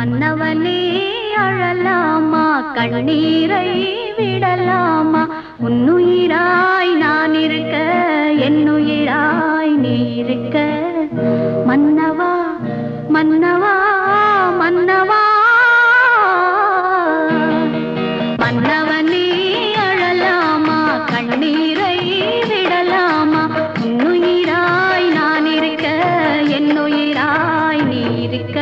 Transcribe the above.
மன்னவனே அழலாமா கண்ணீரை விடலாமா உன்னுயிராய் நான் இருக்க என்னுயிராய் நீ இருக்க மன்னவா மன்னவா மன்னவா மன்னவனே அழலாமா கண்ணீரை விடலாமா உன்னுயிராய் நான் இருக்க என்னுயிராய் நீ இருக்க